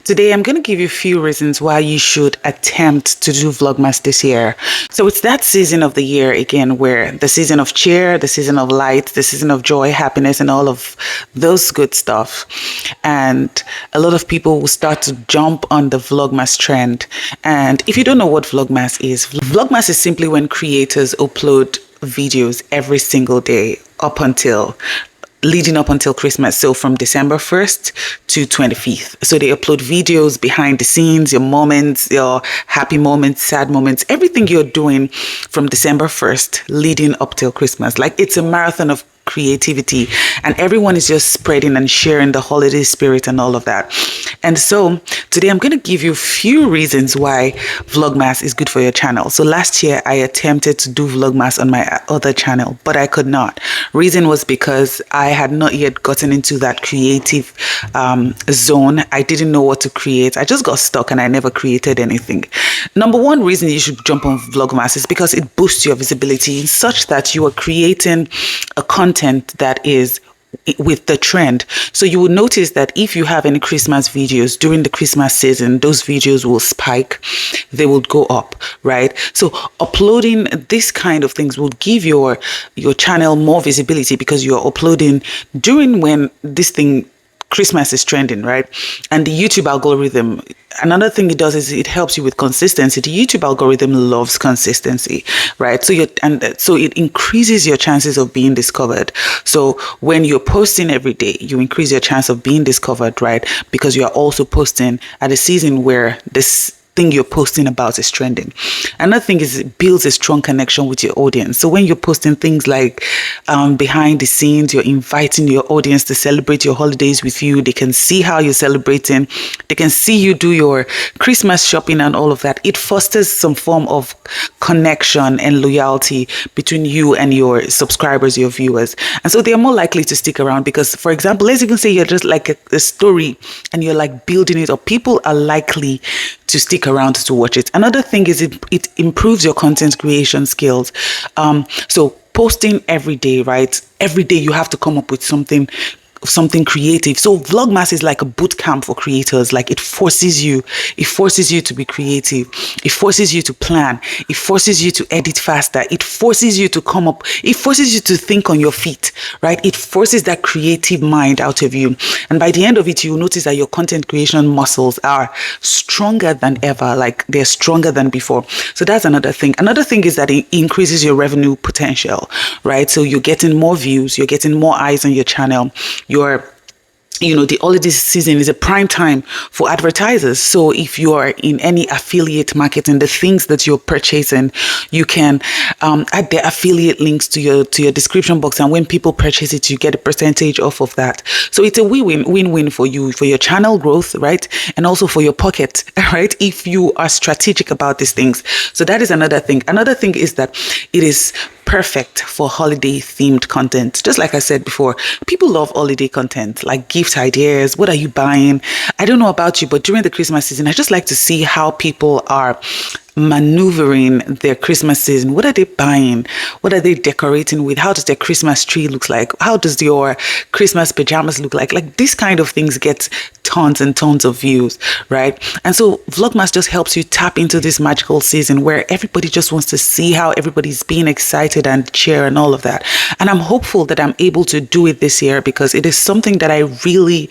Today, I'm going to give you a few reasons why you should attempt to do Vlogmas this year. So it's that season of the year again, where the season of cheer, the season of light, the season of joy, happiness, and all of those good stuff. And a lot of people will start to jump on the Vlogmas trend. And if you don't know what Vlogmas is simply when creators upload videos every single day leading up until Christmas. So from December 1st to 25th. So they upload videos behind the scenes, your moments, your happy moments, sad moments, everything you're doing from December 1st leading up till Christmas. Like it's a marathon of creativity, and everyone is just spreading and sharing the holiday spirit and all of that. And so today I'm going to give you a few reasons why Vlogmas is good for your channel. So last year I attempted to do Vlogmas on my other channel, but I could not. Reason was because I had not yet gotten into that creative zone. I didn't know what to create. I just got stuck and I never created anything. Number one reason you should jump on Vlogmas is because it boosts your visibility such that you are creating a content that is with the trend. So you will notice that if you have any Christmas videos during the Christmas season, those videos will spike, they will go up, right? So uploading this kind of things will give your channel more visibility because you're uploading during when this thing Christmas is trending, right? And the YouTube algorithm, another thing it does is it helps you with consistency. The YouTube algorithm loves consistency, right? So it increases your chances of being discovered. So when you're posting every day, you increase your chance of being discovered, right? Because you are also posting at a season where this thing you're posting about is trending. Another thing is it builds a strong connection with your audience. So when you're posting things like behind the scenes, you're inviting your audience to celebrate your holidays with you. They can see how you're celebrating. They can see you do your Christmas shopping and all of that. It fosters some form of connection and loyalty between you and your subscribers, your viewers. And so they're more likely to stick around because, for example, let's even say you're just like a story and you're like building it up. People are likely to stick around to watch it. Another thing is it improves your content creation skills. So posting every day, right? Every day you have to come up with something creative. So Vlogmas is like a boot camp for creators. Like it forces you to be creative. It forces you to plan. It forces you to edit faster. It forces you to come up. It forces you to think on your feet, right? It forces that creative mind out of you. And by the end of it, you'll notice that your content creation muscles are stronger than ever. Like they're stronger than before. So that's another thing. Another thing is that it increases your revenue potential, right? So you're getting more views, you're getting more eyes on your channel. The holiday season is a prime time for advertisers. So if you are in any affiliate marketing, the things that you're purchasing, you can add the affiliate links to your description box. And when people purchase it, you get a percentage off of that. So it's a win-win for you, for your channel growth, right? And also for your pocket, right? If you are strategic about these things. So that is another thing. Another thing is that it is perfect for holiday themed content. Just like I said before, people love holiday content, like gift ideas. What are you buying? I don't know about you, but during the Christmas season, I just like to see how people are maneuvering their Christmas season. What are they buying? What are they decorating with? How does their Christmas tree look like? How does your Christmas pajamas look like? Like these kind of things get tons and tons of views, right? And so Vlogmas just helps you tap into this magical season where everybody just wants to see how everybody's being excited and cheer and all of that. And I'm hopeful that I'm able to do it this year because it is something that I really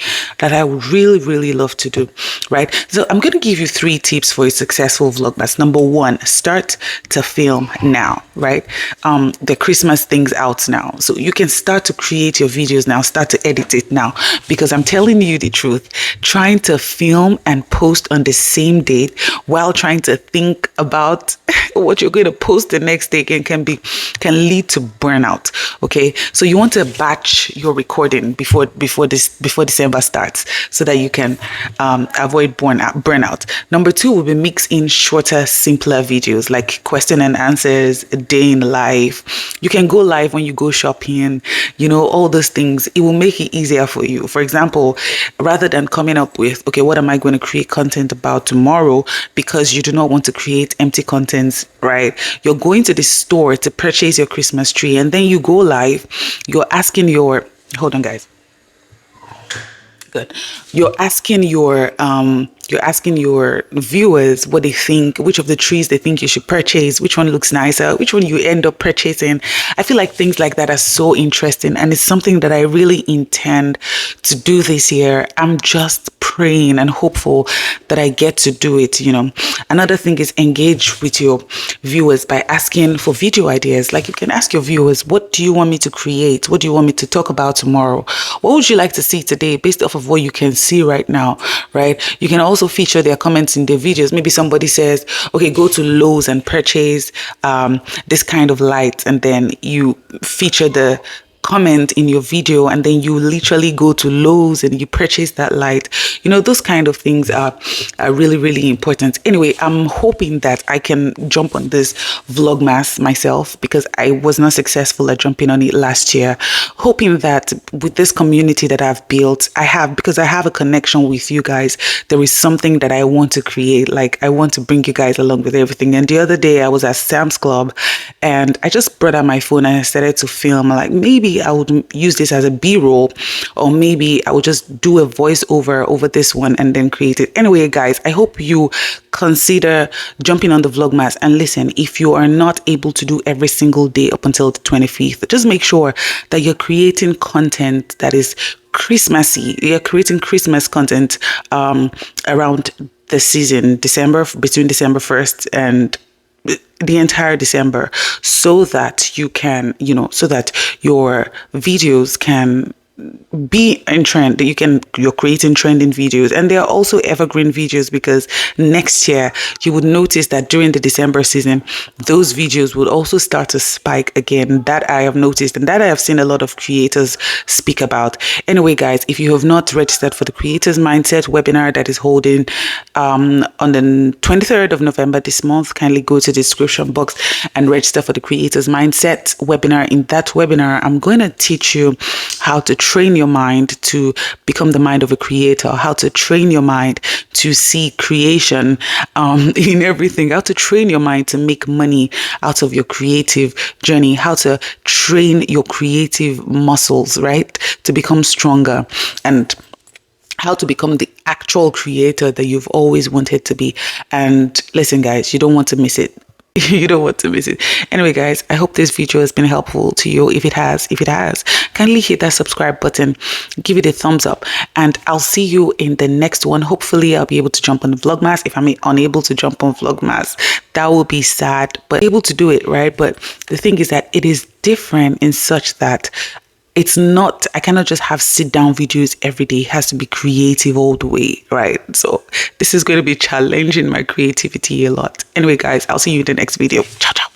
love to do, right? So I'm going to give you 3 tips for a successful Vlogmas. Number 1, start to film now, right? The Christmas things out now. So you can start to create your videos now, start to edit it now, because I'm telling you the truth, trying to film and post on the same date while trying to think about what you're going to post the next day can lead to burnout. Okay, so you want to batch your recording before December starts so that you can avoid burnout. Number 2 will be mix in shorter, simpler videos like question and answers, a day in life. You can go live when you go shopping, all those things. It will make it easier for you. For example, rather than coming up with, okay, what am I going to create content about tomorrow, because you do not want to create empty contents, right? You're going to the store to purchase your Christmas tree, and then you go live. You're asking hold on, guys. Good. You're asking your you're asking your viewers what they think, which of the trees they think you should purchase, which one looks nicer, which one you end up purchasing. I feel like things like that are so interesting, and it's something that I really intend to do this year. I'm just praying and hopeful that I get to do it. Another thing is engage with your viewers by asking for video ideas. Like, you can ask your viewers, what do you want me to create? What do you want me to talk about tomorrow? What would you like to see today, based off of what you can see right now, right? You can also feature their comments in their videos. Maybe somebody says, okay, go to Lowe's and purchase this kind of light, and then you feature the comment in your video, and then you literally go to Lowe's and you purchase that light. Those kind of things are really, really important. Anyway, I'm hoping that I can jump on this Vlogmas myself, because I was not successful at jumping on it last year. Hoping that with this community that I've built, because I have a connection with you guys, there is something that I want to create. Like, I want to bring you guys along with everything. And the other day I was at Sam's Club, and I just brought out my phone and I started to film. Like, maybe I would use this as a B-roll, or maybe I would just do a voiceover over this one and then create it. Anyway, guys, I hope you consider jumping on the Vlogmas. And listen, if you are not able to do every single day up until the 25th, just make sure that you're creating content that is Christmassy. You're creating Christmas content around the season, between December 1st and the entire December, so that you can, so that your videos can be in trend. You're creating trending videos, and they are also evergreen videos, because next year you would notice that during the December season, those videos would also start to spike again. That I have noticed, and that I have seen a lot of creators speak about. Anyway, guys, if you have not registered for the Creators Mindset webinar that is holding on the 23rd of November this month, kindly go to the description box and register for the Creators Mindset webinar. In that webinar, I'm going to teach you how to train your mind to become the mind of a creator, how to train your mind to see creation in everything, how to train your mind to make money out of your creative journey, how to train your creative muscles, right, to become stronger, and how to become the actual creator that you've always wanted to be. And listen, guys, you don't want to miss it. You don't want to miss it. Anyway, guys, I hope this video has been helpful to you. If it has, kindly hit that subscribe button, give it a thumbs up, and I'll see you in the next one. Hopefully, I'll be able to jump on the Vlogmas. If I'm unable to jump on Vlogmas, that will be sad, but able to do it, right? But the thing is that it is different in such that I cannot just have sit down videos every day. It has to be creative all the way, right? So this is going to be challenging my creativity a lot. Anyway, guys, I'll see you in the next video. Ciao, ciao.